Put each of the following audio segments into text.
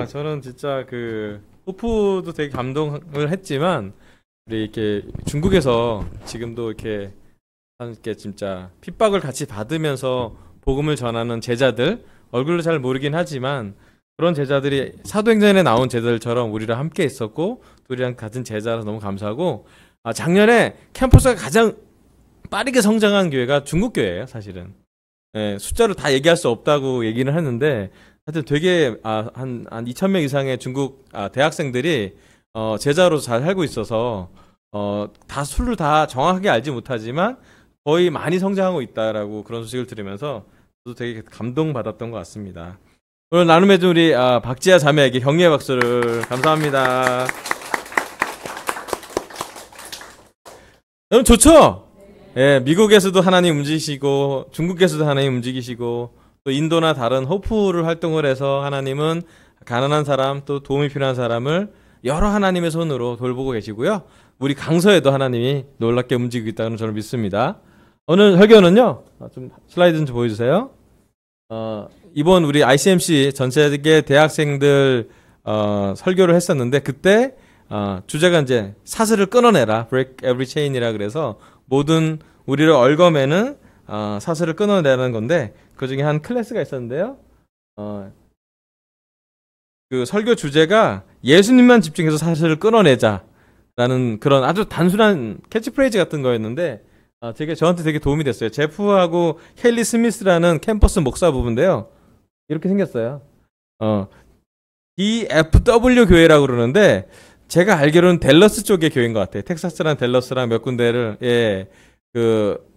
저는 진짜 그 호프도 되게 감동을 했지만 우리 이렇게 중국에서 지금도 이렇게 함께 진짜 핍박을 같이 받으면서 복음을 전하는 제자들 얼굴로 잘 모르긴 하지만 그런 제자들이 사도행전에 나온 제자들처럼 우리랑 함께 있었고 또 우리랑 같은 제자라서 너무 감사하고 작년에 캠퍼스가 가장 빠르게 성장한 교회가 중국 교회예요, 사실은. 예, 숫자로 다 얘기할 수 없다고 얘기는 했는데 하여튼 되게 한 2,000명 이상의 중국 대학생들이 제자로 잘 살고 있어서 다 술을 다 정확하게 알지 못하지만 거의 많이 성장하고 있다라고 그런 소식을 들으면서 저도 되게 감동받았던 것 같습니다. 오늘 나눔해준 우리 박지아 자매에게 격려의 박수를 감사합니다. 여러분 좋죠? 예, 미국에서도 하나님 움직이시고 중국에서도 하나님 움직이시고 또 인도나 다른 호프를 활동을 해서 하나님은 가난한 사람 또 도움이 필요한 사람을 여러 하나님의 손으로 돌보고 계시고요. 우리 강서에도 하나님이 놀랍게 움직이고 있다는 저는 믿습니다. 오늘 설교는요. 좀 슬라이드 좀 보여주세요. 이번 우리 ICMC 전 세계 대학생들 설교를 했었는데 그때 주제가 이제 사슬을 끊어내라, break every chain이라 그래서 모든 우리를 얽어매는 사슬을 끊어내라는 건데 그 중에 한 클래스가 있었는데요. 그 설교 주제가 예수님만 집중해서 사슬을 끊어내자라는 그런 아주 단순한 캐치프레이즈 같은 거였는데 저한테 되게 도움이 됐어요. 제프하고 켈리 스미스라는 캠퍼스 목사 부부인데요. 이렇게 생겼어요. DFW 교회라고 그러는데 제가 알기로는 댈러스 쪽의 교회인 것 같아요. 텍사스랑 댈러스랑 몇 군데를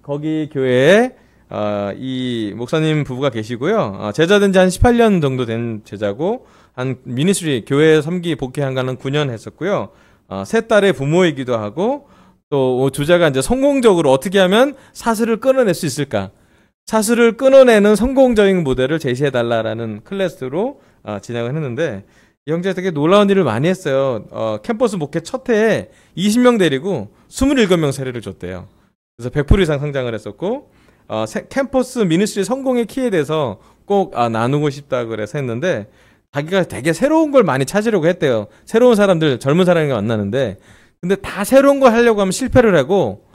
거기 교회에 이 목사님 부부가 계시고요. 제자된 지 한 18년 정도 된 제자고 한 미니스트리 교회 섬기 복귀한가는 9년 했었고요. 세 딸의 부모이기도 하고 또 주제가 이제 성공적으로 어떻게 하면 사슬을 끊어낼 수 있을까? 사슬을 끊어내는 성공적인 모델을 제시해달라라는 클래스로 진행을 했는데 이 형제가 되게 놀라운 일을 많이 했어요. 캠퍼스 목회 첫 해에 20명 데리고 27명 세례를 줬대요. 그래서 100% 이상 성장을 했었고 캠퍼스 미니스트리 성공의 키에 대해서 꼭 나누고 싶다 그래서 했는데 자기가 되게 새로운 걸 많이 찾으려고 했대요. 새로운 사람들, 젊은 사람이 만나는데 근데 다 새로운 걸 하려고 하면 실패를 하고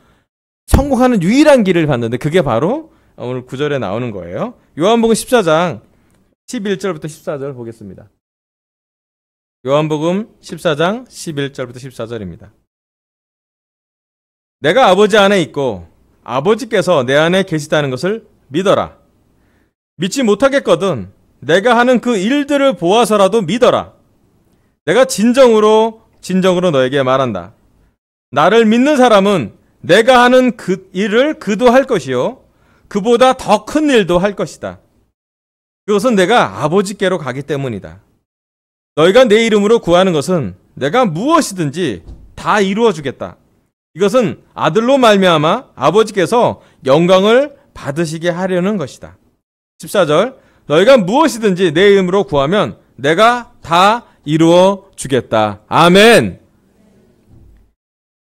성공하는 유일한 길을 봤는데 그게 바로 오늘 9절에 나오는 거예요. 요한복음 14장 11절부터 14절 보겠습니다. 요한복음 14장 11절부터 14절입니다. 내가 아버지 안에 있고 아버지께서 내 안에 계시다는 것을 믿어라. 믿지 못하겠거든 내가 하는 그 일들을 보아서라도 믿어라. 내가 진정으로 너에게 말한다. 나를 믿는 사람은 내가 하는 그 일을 그도 할 것이요 그보다 더 큰 일도 할 것이다. 그것은 내가 아버지께로 가기 때문이다. 너희가 내 이름으로 구하는 것은 내가 무엇이든지 다 이루어 주겠다. 이것은 아들로 말미암아 아버지께서 영광을 받으시게 하려는 것이다. 14절 너희가 무엇이든지 내 이름으로 구하면 내가 다 이루어 주겠다. 아멘.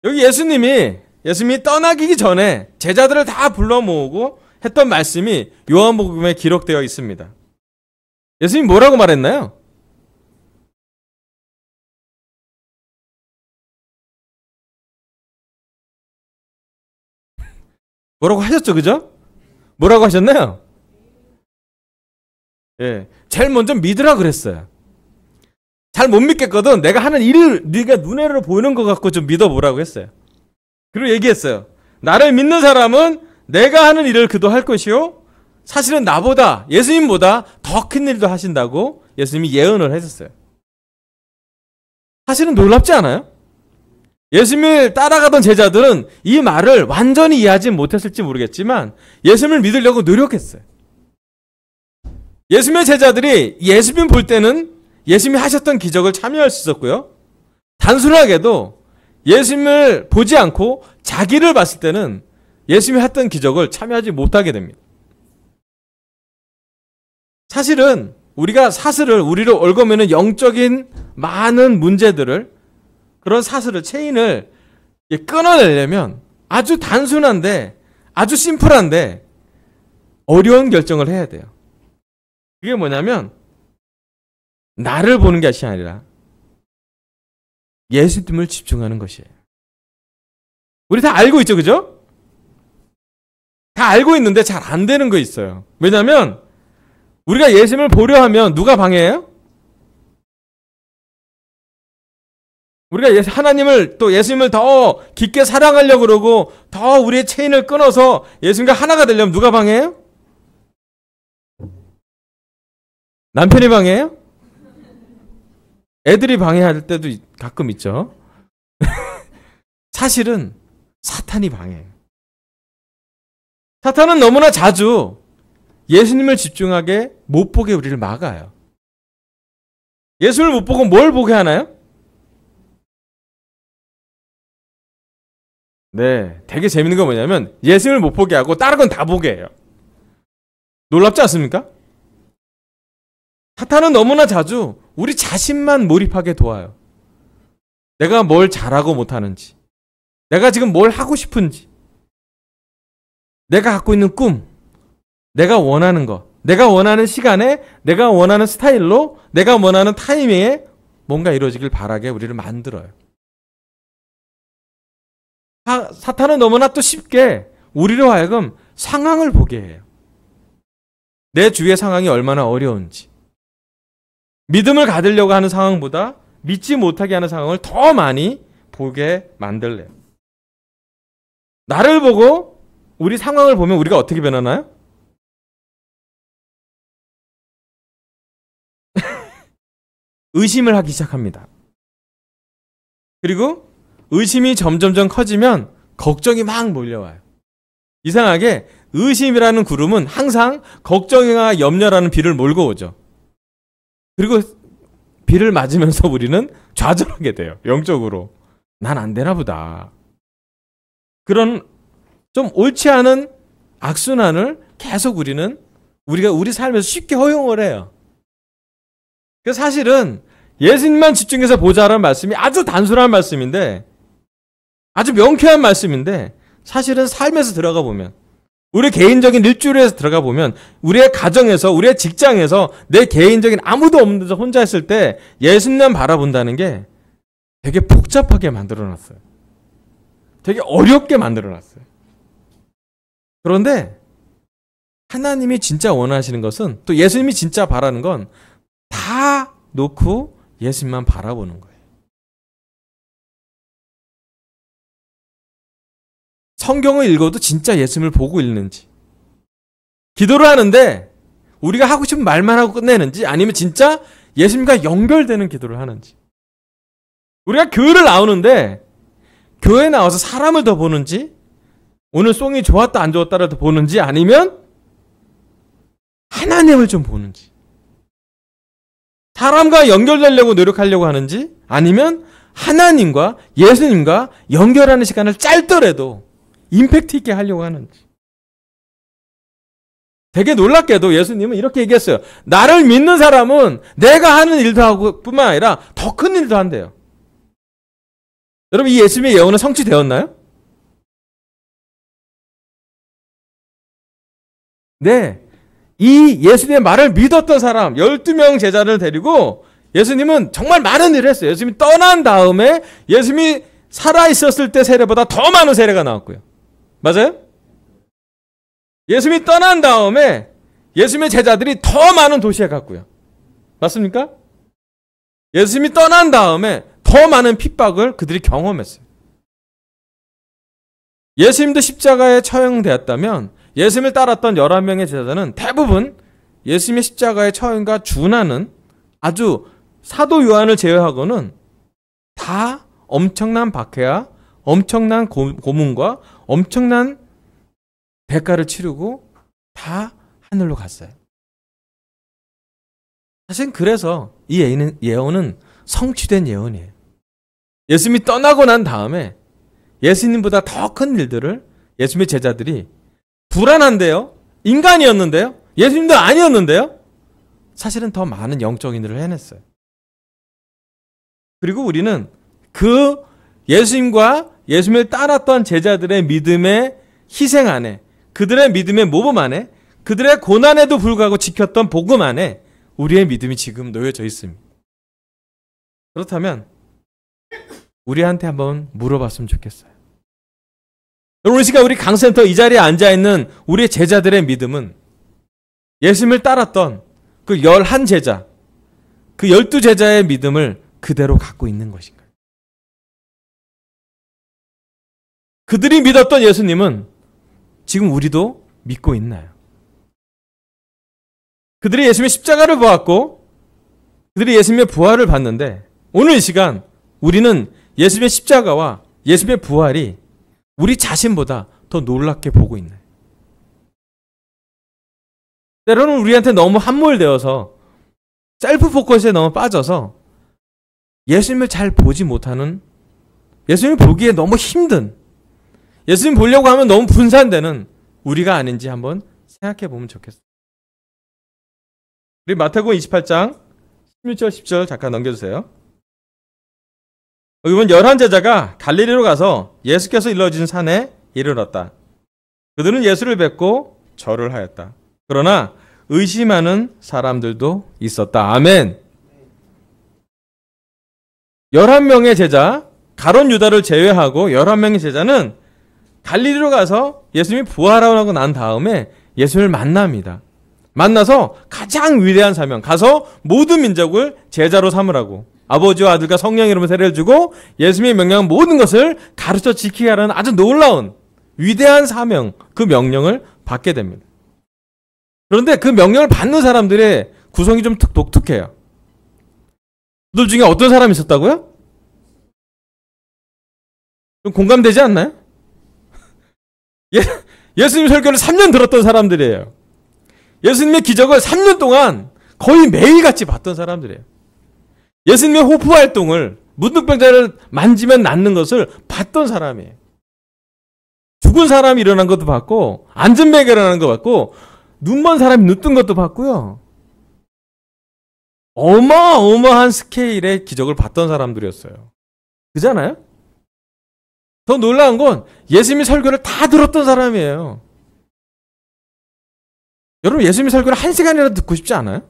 여기 예수님이 떠나기 전에 제자들을 다 불러 모으고 했던 말씀이 요한복음에 기록되어 있습니다. 예수님이 뭐라고 말했나요? 뭐라고 하셨죠, 그죠? 뭐라고 하셨나요? 예, 제일 먼저 믿으라 그랬어요. 잘 못 믿겠거든. 내가 하는 일을 네가 눈으로 보이는 것 같고 좀 믿어보라고 했어요. 그리고 얘기했어요. 나를 믿는 사람은 내가 하는 일을 그도 할 것이요. 사실은 나보다 예수님보다 더 큰 일도 하신다고 예수님이 예언을 했었어요. 사실은 놀랍지 않아요? 예수님을 따라가던 제자들은 이 말을 완전히 이해하지 못했을지 모르겠지만 예수님을 믿으려고 노력했어요. 예수님의 제자들이 예수님 볼 때는 예수님이 하셨던 기적을 참여할 수 있었고요. 단순하게도 예수님을 보지 않고 자기를 봤을 때는 예수님이 했던 기적을 참여하지 못하게 됩니다. 사실은 우리가 사슬을 우리로 얽어매는 영적인 많은 문제들을 그런 사슬을 체인을 끊어내려면 아주 단순한데 아주 심플한데 어려운 결정을 해야 돼요. 그게 뭐냐면 나를 보는 것이 아니라 예수님을 집중하는 것이에요. 우리 다 알고 있죠, 그죠? 다 알고 있는데 잘 안 되는 거 있어요. 왜냐하면 우리가 예수님을 보려 하면 누가 방해해요? 우리가 하나님을 또 예수님을 더 깊게 사랑하려고 그러고 더 우리의 체인을 끊어서 예수님과 하나가 되려면 누가 방해해요? 남편이 방해해요? 애들이 방해할 때도 가끔 있죠. 사실은 사탄이 방해해요. 사탄은 너무나 자주 예수님을 집중하게 못 보게 우리를 막아요. 예수를 못 보고 뭘 보게 하나요? 네, 되게 재밌는 건 뭐냐면 예수님을 못 보게 하고 다른 건 다 보게 해요. 놀랍지 않습니까? 사탄은 너무나 자주 우리 자신만 몰입하게 도와요. 내가 뭘 잘하고 못하는지, 내가 지금 뭘 하고 싶은지, 내가 갖고 있는 꿈, 내가 원하는 거, 내가 원하는 시간에, 내가 원하는 스타일로, 내가 원하는 타이밍에 뭔가 이루어지길 바라게 우리를 만들어요. 사탄은 너무나 또 쉽게 우리로 하여금 상황을 보게 해요. 내 주위의 상황이 얼마나 어려운지, 믿음을 가지려고 하는 상황보다 믿지 못하게 하는 상황을 더 많이 보게 만들래요. 나를 보고 우리 상황을 보면 우리가 어떻게 변하나요? 의심을 하기 시작합니다. 그리고 의심이 점점점 커지면 걱정이 막 몰려와요. 이상하게 의심이라는 구름은 항상 걱정이나 염려라는 비를 몰고 오죠. 그리고 비를 맞으면서 우리는 좌절하게 돼요. 영적으로. 난 안 되나 보다. 그런 좀 옳지 않은 악순환을 계속 우리가 우리 삶에서 쉽게 허용을 해요. 그 사실은 예수님만 집중해서 보자라는 말씀이 아주 단순한 말씀인데, 아주 명쾌한 말씀인데, 사실은 삶에서 들어가 보면, 우리 개인적인 일주일에서 들어가 보면, 우리의 가정에서, 우리의 직장에서, 내 개인적인 아무도 없는 데서 혼자 있을 때 예수님만 바라본다는 게 되게 복잡하게 만들어놨어요. 되게 어렵게 만들어놨어요. 그런데 하나님이 진짜 원하시는 것은, 또 예수님이 진짜 바라는 건 다 놓고 예수님만 바라보는 거예요. 성경을 읽어도 진짜 예수님을 보고 읽는지, 기도를 하는데 우리가 하고 싶은 말만 하고 끝내는지, 아니면 진짜 예수님과 연결되는 기도를 하는지, 우리가 교회를 나오는데 교회에 나와서 사람을 더 보는지, 오늘 송이 좋았다 안 좋았다를 더 보는지, 아니면 하나님을 좀 보는지, 사람과 연결되려고 노력하려고 하는지, 아니면 하나님과 예수님과 연결하는 시간을 짧더라도 임팩트 있게 하려고 하는지. 되게 놀랍게도 예수님은 이렇게 얘기했어요. 나를 믿는 사람은 내가 하는 일도 하고 뿐만 아니라 더 큰 일도 한대요. 여러분, 이 예수님의 예언은 성취되었나요? 네. 이 예수님의 말을 믿었던 사람 12명 제자를 데리고 예수님은 정말 많은 일을 했어요. 예수님이 떠난 다음에 예수님이 살아있었을 때 세례보다 더 많은 세례가 나왔고요. 맞아요? 예수님이 떠난 다음에 예수님의 제자들이 더 많은 도시에 갔고요. 맞습니까? 예수님이 떠난 다음에 더 많은 핍박을 그들이 경험했어요. 예수님도 십자가에 처형되었다면 예수님을 따랐던 11명의 제자는 대부분 예수님의 십자가의 처형과 준하는, 아주 사도 요한을 제외하고는 다 엄청난 박해와 엄청난 고문과 엄청난 대가를 치르고 다 하늘로 갔어요. 사실 그래서 이 예언은 성취된 예언이에요. 예수님이 떠나고 난 다음에 예수님보다 더 큰 일들을 예수님의 제자들이, 불안한데요? 인간이었는데요? 예수님도 아니었는데요? 사실은 더 많은 영적인 일을 해냈어요. 그리고 우리는 그 예수님과 예수님을 따랐던 제자들의 믿음의 희생 안에, 그들의 믿음의 모범 안에, 그들의 고난에도 불구하고 지켰던 복음 안에 우리의 믿음이 지금 놓여져 있습니다. 그렇다면 우리한테 한번 물어봤으면 좋겠어요. 오늘 시간 우리 강센터 이 자리에 앉아있는 우리 제자들의 믿음은 예수님을 따랐던 그 11제자, 그 12제자의 믿음을 그대로 갖고 있는 것인가요? 그들이 믿었던 예수님은 지금 우리도 믿고 있나요? 그들이 예수님의 십자가를 보았고 그들이 예수님의 부활을 봤는데 오늘 이 시간 우리는 예수님의 십자가와 예수님의 부활이 우리 자신보다 더 놀랍게 보고 있나요? 때로는 우리한테 너무 함몰되어서 셀프 포커스에 너무 빠져서 예수님을 잘 보지 못하는, 예수님을 보기에 너무 힘든, 예수님 보려고 하면 너무 분산되는 우리가 아닌지 한번 생각해 보면 좋겠어요. 우리 마태복음 28장 16절 10절 잠깐 넘겨주세요. 여기 보면 11제자가 갈릴리로 가서 예수께서 일러주신 산에 이르렀다. 그들은 예수를 뵙고 절을 하였다. 그러나 의심하는 사람들도 있었다. 아멘. 11명의 제자, 가룟 유다를 제외하고 11명의 제자는 갈릴리로 가서 예수님이 부활하고 난 다음에 예수님을 만납니다. 만나서 가장 위대한 사명, 가서 모든 민족을 제자로 삼으라고, 아버지와 아들과 성령의 이름으로 세례를 주고 예수님의 명령한 모든 것을 가르쳐 지키게 하라는 아주 놀라운 위대한 사명, 그 명령을 받게 됩니다. 그런데 그 명령을 받는 사람들의 구성이 좀 독특해요. 그들 중에 어떤 사람이 있었다고요? 좀 공감되지 않나요? 예수님 설교를 3년 들었던 사람들이에요. 예수님의 기적을 3년 동안 거의 매일같이 봤던 사람들이에요. 예수님의 호프 활동을, 문둥병자를 만지면 낫는 것을 봤던 사람이에요. 죽은 사람이 일어난 것도 봤고, 안전뱅이가 일어나는 것도 봤고, 눈먼 사람이 눈 뜬 것도 봤고요. 어마어마한 스케일의 기적을 봤던 사람들이었어요. 그잖아요? 더 놀라운 건 예수님의 설교를 다 들었던 사람이에요. 여러분, 예수님의 설교를 1시간이라도 듣고 싶지 않아요?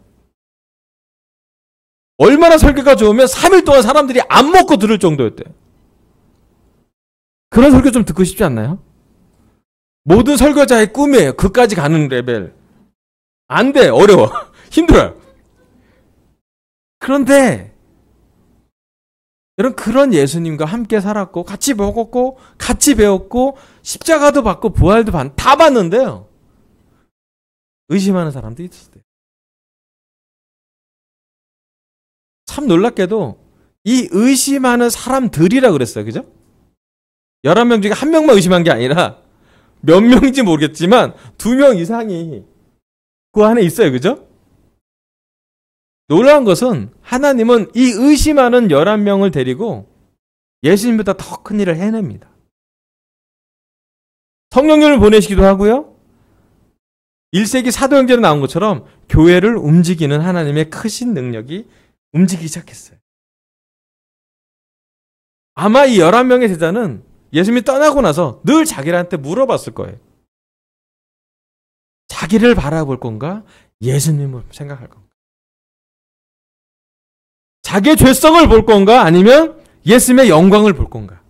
얼마나 설교가 좋으면 3일 동안 사람들이 안 먹고 들을 정도였대요. 그런 설교 좀 듣고 싶지 않나요? 모든 설교자의 꿈이에요. 그까지 가는 레벨. 안 돼. 어려워. 힘들어요. 그런데 여러분, 그런 예수님과 함께 살았고 같이 먹었고 같이 배웠고 십자가도 받고 부활도 다 봤는데요. 의심하는 사람도 있었어요. 참 놀랍게도 이 의심하는 사람들이라 그랬어요. 그죠? 11명 중에 1명만 의심한 게 아니라 몇 명인지 모르겠지만 2명 이상이 그 안에 있어요. 그죠? 놀라운 것은 하나님은 이 의심하는 11명을 데리고 예수님보다 더 큰 일을 해냅니다. 성령님을 보내시기도 하고요. 1세기 사도행전에 나온 것처럼 교회를 움직이는 하나님의 크신 능력이 움직이기 시작했어요. 아마 이 11명의 제자는 예수님이 떠나고 나서 늘 자기들한테 물어봤을 거예요. 자기를 바라볼 건가? 예수님을 생각할 건가? 자기의 죄성을 볼 건가? 아니면 예수님의 영광을 볼 건가?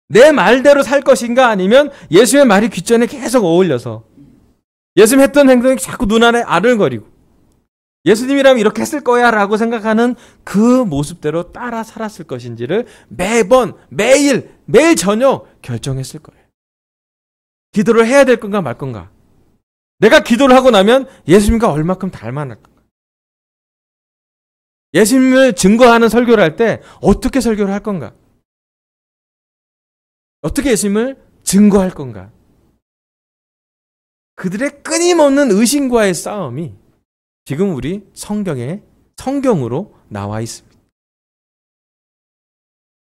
내 말대로 살 것인가? 아니면 예수님의 말이 귓전에 계속 어울려서 예수님 했던 행동이 자꾸 눈안에 아른거리고 예수님이라면 이렇게 했을 거야 라고 생각하는 그 모습대로 따라 살았을 것인지를 매번 매일 저녁 결정했을 거예요. 기도를 해야 될 건가 말 건가? 내가 기도를 하고 나면 예수님과 얼마큼 닮아날 건가? 예수님을 증거하는 설교를 할 때 어떻게 설교를 할 건가? 어떻게 예수님을 증거할 건가? 그들의 끊임없는 의심과의 싸움이 지금 우리 성경으로 나와 있습니다.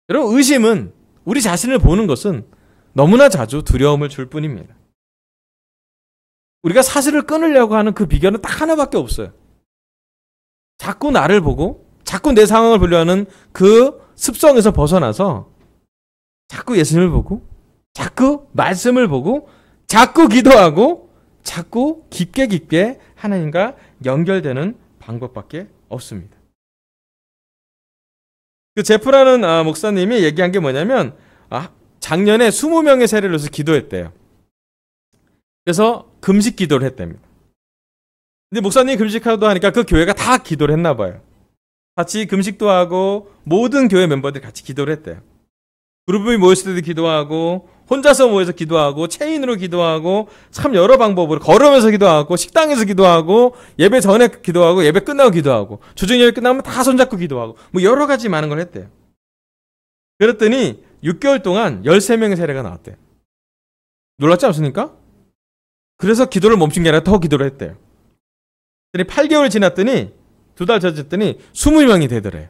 여러분, 의심은 우리 자신을 보는 것은 너무나 자주 두려움을 줄 뿐입니다. 우리가 사실을 끊으려고 하는 그 비결은 딱 하나밖에 없어요. 자꾸 나를 보고 자꾸 내 상황을 보려 하는 그 습성에서 벗어나서 자꾸 예수님을 보고 자꾸 말씀을 보고 자꾸 기도하고 자꾸 깊게 하나님과 연결되는 방법밖에 없습니다. 그 제프라는 목사님이 얘기한 게 뭐냐면 작년에 20명의 세례를 넣어서 기도했대요. 그래서 금식 기도를 했답니다. 근데 목사님이 금식하도 하니까 그 교회가 다 기도를 했나 봐요. 같이 금식도 하고 모든 교회 멤버들이 같이 기도를 했대요. 그룹이 모였을 때도 기도하고 혼자서 모여서 기도하고 체인으로 기도하고 참 여러 방법으로 걸으면서 기도하고 식당에서 기도하고 예배 전에 기도하고 예배 끝나고 기도하고 조정 예배 끝나면 다 손잡고 기도하고 뭐 여러 가지 많은 걸 했대요. 그랬더니 6개월 동안 13명의 세례가 나왔대요. 놀랍지 않습니까? 그래서 기도를 멈춘 게 아니라 더 기도를 했대요. 8개월 지났더니 2달 지났더니 20명이 되더래요.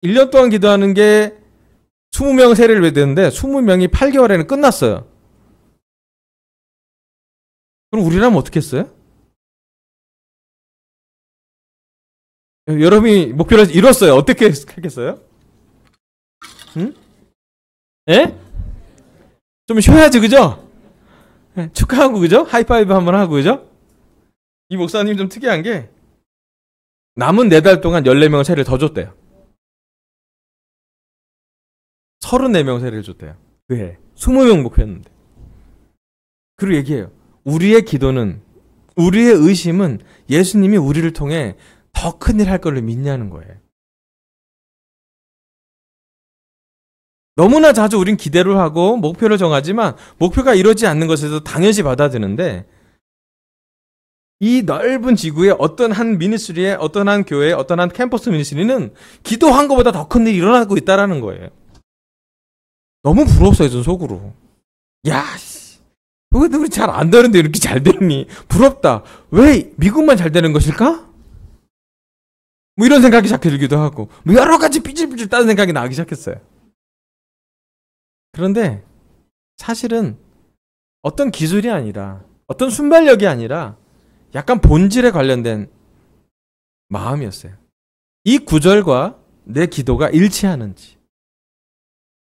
1년 동안 기도하는 게 20명 세례를 받았는데 20명이 8개월에는 끝났어요. 그럼 우리라면 어떻게 했어요? 여러분이 목표를 이뤘어요. 어떻게 했겠어요? 응? 예? 좀 쉬어야지, 그죠? 축하하고, 그죠? 하이파이브 한번 하고, 그죠? 이 목사님 좀 특이한 게 남은 4달 동안 14명 세례를 더 줬대요. 34명 세례를 줬대요. 그 해. 20명 목표였는데. 그리고 얘기해요. 우리의 기도는, 우리의 의심은 예수님이 우리를 통해 더 큰 일 할 거를 믿냐는 거예요. 너무나 자주 우린 기대를 하고 목표를 정하지만 목표가 이루어지지 않는 것에도 당연시 받아들이는데 이 넓은 지구의 어떤 한 미니스트리에 어떤 한 교회 어떤 한 캠퍼스 미니스트리는 기도한 것보다 더 큰 일이 일어나고 있다는 거예요. 너무 부러웠어요, 전 속으로. 야, 왜 우리 잘 안 되는데 이렇게 잘 되니? 부럽다. 왜 미국만 잘 되는 것일까? 뭐 이런 생각이 자꾸 들기도 하고 뭐 여러 가지 삐질삐질 따는 생각이 나기 시작했어요. 그런데 사실은 어떤 기술이 아니라 어떤 순발력이 아니라 약간 본질에 관련된 마음이었어요. 이 구절과 내 기도가 일치하는지.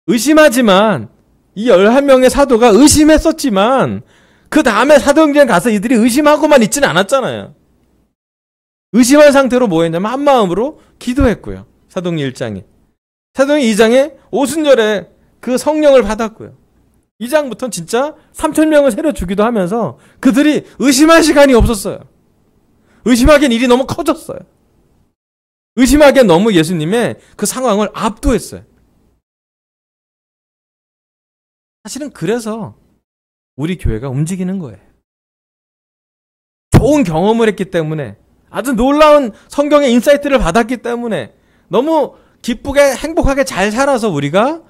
의심하지만 이 11명의 사도가 의심했었지만 그 다음에 사도행전 가서 이들이 의심하고만 있지는 않았잖아요. 의심한 상태로 뭐 했냐면 한마음으로 기도했고요. 사도행전 1장에. 사도행전 2장에 오순절에 그 성령을 받았고요. 2장부터는 진짜 3,000명을 새로 주기도 하면서 그들이 의심할 시간이 없었어요. 의심하기엔 일이 너무 커졌어요. 의심하기엔 너무 예수님의 그 상황을 압도했어요. 사실은 그래서 우리 교회가 움직이는 거예요. 좋은 경험을 했기 때문에 아주 놀라운 성경의 인사이트를 받았기 때문에 너무 기쁘게 행복하게 잘 살아서 우리가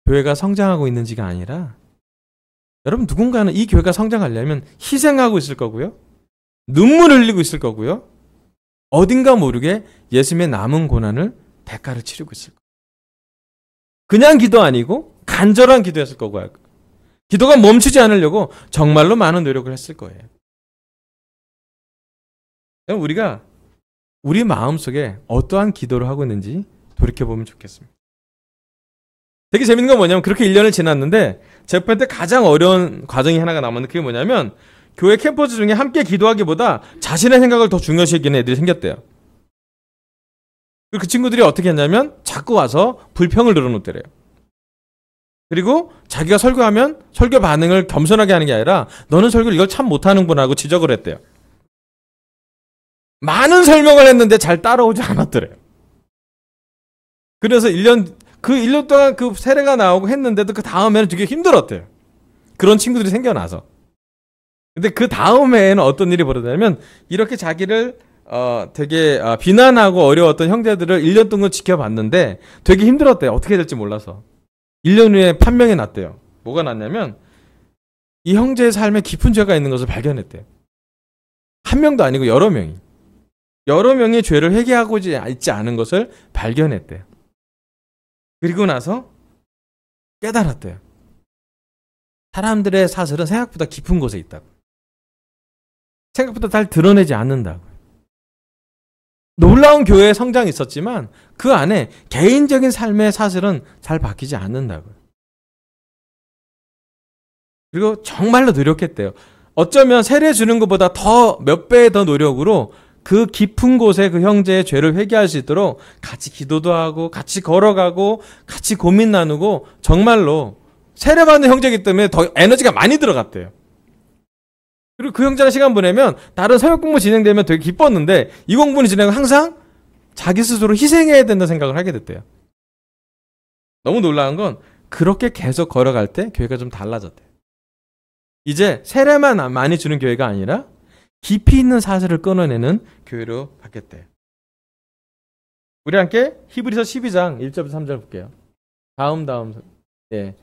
교회가 성장하고 있는지가 아니라 여러분 누군가는 이 교회가 성장하려면 희생하고 있을 거고요. 눈물 흘리고 있을 거고요. 어딘가 모르게 예수님의 남은 고난을 대가를 치르고 있을 거예요. 그냥 기도 아니고 간절한 기도였을 거고요. 기도가 멈추지 않으려고 정말로 많은 노력을 했을 거예요. 우리가 우리 마음속에 어떠한 기도를 하고 있는지 돌이켜보면 좋겠습니다. 되게 재밌는 건 뭐냐면 그렇게 1년을 지났는데 제프한테 가장 어려운 과정이 하나가 남았는데 그게 뭐냐면 교회 캠퍼스 중에 함께 기도하기보다 자신의 생각을 더 중요시 여기는 애들이 생겼대요. 그리고 그 친구들이 어떻게 했냐면 자꾸 와서 불평을 늘어놓더래요. 그리고 자기가 설교하면 설교 반응을 겸손하게 하는 게 아니라 너는 설교를 이걸 참 못하는구나 하고 지적을 했대요. 많은 설명을 했는데 잘 따라오지 않았더래요. 그래서 1년 동안 그 세례가 나오고 했는데도 그 다음에는 되게 힘들었대요. 그런 친구들이 생겨나서. 근데 그 다음 해에는 어떤 일이 벌어졌냐면 이렇게 자기를 되게 비난하고 어려웠던 형제들을 1년 동안 지켜봤는데 되게 힘들었대요. 어떻게 될지 몰라서. 1년 후에 판명이 났대요. 뭐가 났냐면 이 형제의 삶에 깊은 죄가 있는 것을 발견했대요. 한 명도 아니고 여러 명이. 여러 명이 죄를 회개하고 있지 않은 것을 발견했대요. 그리고 나서 깨달았대요. 사람들의 사슬은 생각보다 깊은 곳에 있다고. 생각보다 잘 드러내지 않는다고. 놀라운 교회의 성장이 있었지만 그 안에 개인적인 삶의 사슬은 잘 바뀌지 않는다고요. 그리고 정말로 노력했대요. 어쩌면 세례 주는 것보다 더 몇 배의 더 노력으로 그 깊은 곳에 그 형제의 죄를 회개할 수 있도록 같이 기도도 하고 같이 걸어가고 같이 고민 나누고 정말로 세례받는 형제이기 때문에 더 에너지가 많이 들어갔대요. 그리고 그 형제랑 시간 보내면 다른 사역 공부 진행되면 되게 기뻤는데 이 공부는 진행하면 항상 자기 스스로 희생해야 된다는 생각을 하게 됐대요. 너무 놀라운 건 그렇게 계속 걸어갈 때 교회가 좀 달라졌대요. 이제 세례만 많이 주는 교회가 아니라 깊이 있는 사슬을 끊어내는 교회로 바뀌었대요. 우리 함께 히브리서 12장 1절부터 3절 볼게요. 다음. 예.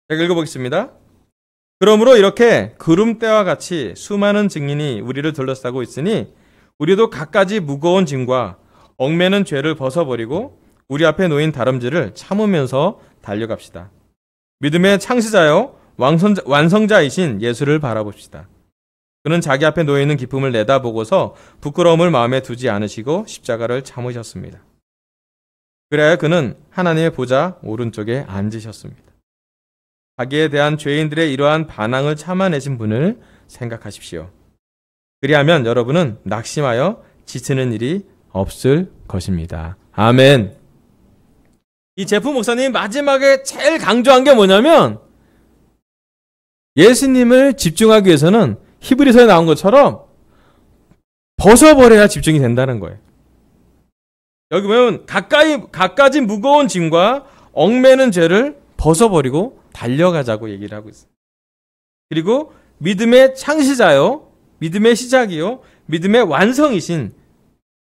제가 읽어보겠습니다. 그러므로 이렇게 구름대와 같이 수많은 증인이 우리를 둘러싸고 있으니 우리도 갖가지 무거운 짐과 얽매는 죄를 벗어버리고 우리 앞에 놓인 다름질을 참으면서 달려갑시다. 믿음의 창시자요 완성자이신 예수를 바라봅시다. 그는 자기 앞에 놓여있는 기쁨을 내다보고서 부끄러움을 마음에 두지 않으시고 십자가를 참으셨습니다. 그래야 그는 하나님의 보좌 오른쪽에 앉으셨습니다. 자기에 대한 죄인들의 이러한 반항을 참아내신 분을 생각하십시오. 그리하면 여러분은 낙심하여 지치는 일이 없을 것입니다. 아멘. 이 제프 목사님이 마지막에 제일 강조한 게 뭐냐면 예수님을 집중하기 위해서는 히브리서에 나온 것처럼 벗어버려야 집중이 된다는 거예요. 여기 보면 갖가지 무거운 짐과 얽매는 죄를 벗어버리고 달려가자고 얘기를 하고 있어요. 그리고 믿음의 창시자요, 믿음의 시작이요, 믿음의 완성이신,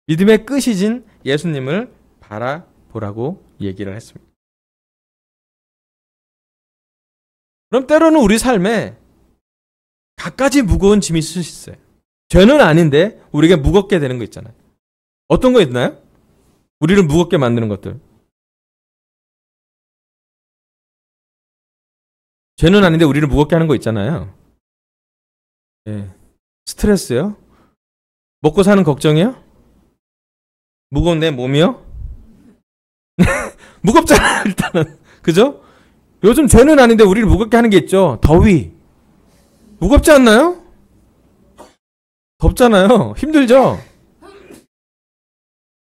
믿음의 끝이신 예수님을 바라보라고 얘기를 했습니다. 그럼 때로는 우리 삶에 갖가지 무거운 짐이 있을 수 있어요. 죄는 아닌데 우리에게 무겁게 되는 거 있잖아요. 어떤 거 있나요? 우리를 무겁게 만드는 것들. 죄는 아닌데 우리를 무겁게 하는 거 있잖아요. 네. 스트레스요? 먹고 사는 걱정이요? 무거운 내 몸이요? 무겁잖아요, 일단은. 그죠? 요즘 죄는 아닌데 우리를 무겁게 하는 게 있죠. 더위. 무겁지 않나요? 덥잖아요. 힘들죠?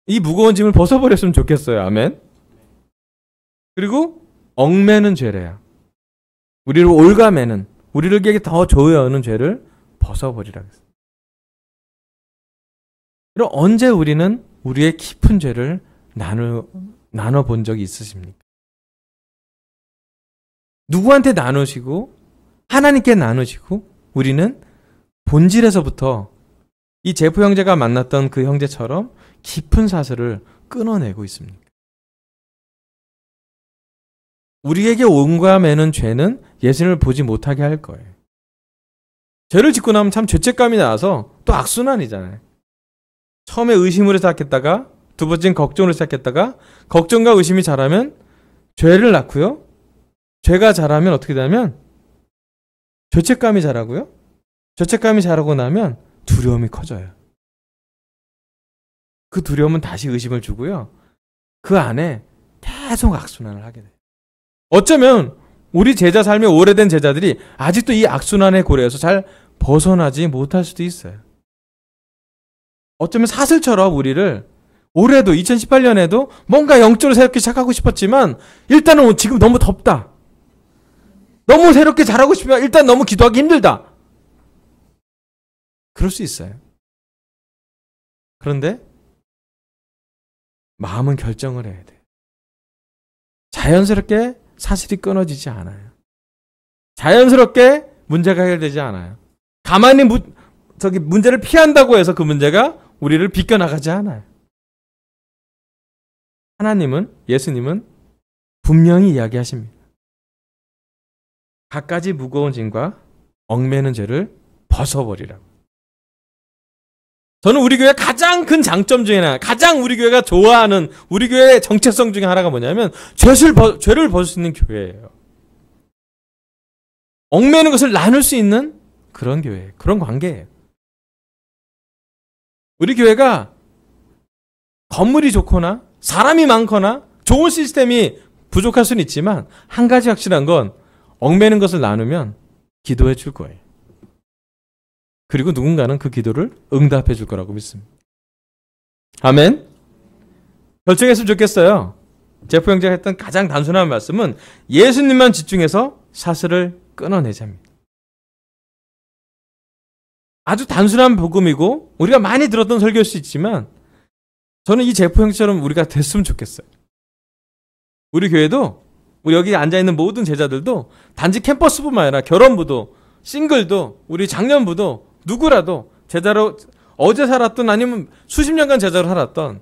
이 무거운 짐을 벗어버렸으면 좋겠어요. 아멘. 그리고 얽매는 죄래요. 우리를 올가매는, 우리에게 더 조여오는 죄를 벗어버리라고 했어요. 그럼 언제 우리는 우리의 깊은 죄를 나눠본 적이 있으십니까? 누구한테 나누시고 하나님께 나누시고 우리는 본질에서부터 이 제프 형제가 만났던 그 형제처럼 깊은 사슬을 끊어내고 있습니까? 우리에게 온과 매는 죄는 예수님을 보지 못하게 할 거예요. 죄를 짓고 나면 참 죄책감이 나서 또 악순환이잖아요. 처음에 의심으로 시작했다가 두 번째는 걱정으로 시작했다가 걱정과 의심이 자라면 죄를 낳고요. 죄가 자라면 어떻게 되냐면 죄책감이 자라고요. 죄책감이 자라고 나면 두려움이 커져요. 그 두려움은 다시 의심을 주고요. 그 안에 계속 악순환을 하게 돼요. 어쩌면 우리 제자 삶에 오래된 제자들이 아직도 이 악순환의 고리에서 잘 벗어나지 못할 수도 있어요. 어쩌면 사슬처럼 우리를 올해도 2018년에도 뭔가 영적으로 새롭게 시작하고 싶었지만 일단은 지금 너무 덥다. 너무 새롭게 잘하고 싶으면 일단 너무 기도하기 힘들다. 그럴 수 있어요. 그런데 마음은 결정을 해야 돼요. 자연스럽게 사슬이 끊어지지 않아요. 자연스럽게 문제가 해결되지 않아요. 가만히 문제를 피한다고 해서 그 문제가 우리를 비껴나가지 않아요. 하나님은, 예수님은 분명히 이야기하십니다. 갖가지 무거운 짐과 얽매는 죄를 벗어버리라고. 저는 우리 교회 가장 큰 장점 중에 하나, 가장 우리 교회가 좋아하는 우리 교회의 정체성 중에 하나가 뭐냐면 죄를 벗을 수 있는 교회예요. 얽매는 것을 나눌 수 있는 그런 교회예요. 그런 관계예요. 우리 교회가 건물이 좋거나 사람이 많거나 좋은 시스템이 부족할 수는 있지만 한 가지 확실한 건 얽매는 것을 나누면 기도해 줄 거예요. 그리고 누군가는 그 기도를 응답해 줄 거라고 믿습니다. 아멘. 결정했으면 좋겠어요. 제프 형제가 했던 가장 단순한 말씀은 예수님만 집중해서 사슬을 끊어내자입니다. 아주 단순한 복음이고 우리가 많이 들었던 설교일 수 있지만 저는 이 제프 형제처럼 우리가 됐으면 좋겠어요. 우리 교회도 우리 여기 앉아있는 모든 제자들도 단지 캠퍼스뿐만 아니라 결혼부도 싱글도 우리 장년부도 누구라도 제자로 어제 살았던 아니면 수십 년간 제자로 살았던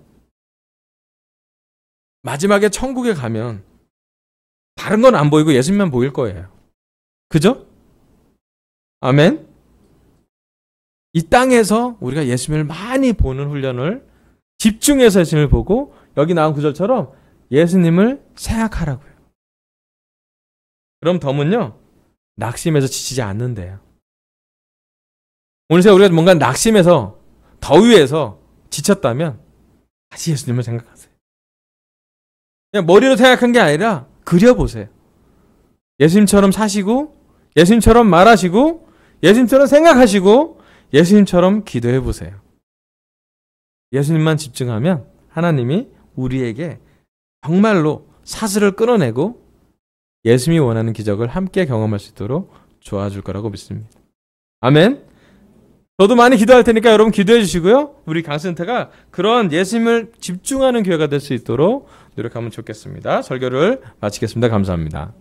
마지막에 천국에 가면 다른 건 안 보이고 예수님만 보일 거예요. 그죠? 아멘. 이 땅에서 우리가 예수님을 많이 보는 훈련을 집중해서 예수님을 보고 여기 나온 구절처럼 예수님을 생각하라고요. 그럼 덤은요 낙심해서 지치지 않는데요. 오늘 새벽 우리가 뭔가 낙심해서 더위에서 지쳤다면 다시 예수님을 생각하세요. 그냥 머리로 생각한 게 아니라 그려보세요. 예수님처럼 사시고 예수님처럼 말하시고 예수님처럼 생각하시고 예수님처럼 기도해보세요. 예수님만 집중하면 하나님이 우리에게 정말로 사슬을 끊어내고 예수님이 원하는 기적을 함께 경험할 수 있도록 도와줄 거라고 믿습니다. 아멘. 저도 많이 기도할 테니까 여러분 기도해 주시고요. 우리 강센터가 그런 예수님을 집중하는 교회가 될 수 있도록 노력하면 좋겠습니다. 설교를 마치겠습니다. 감사합니다.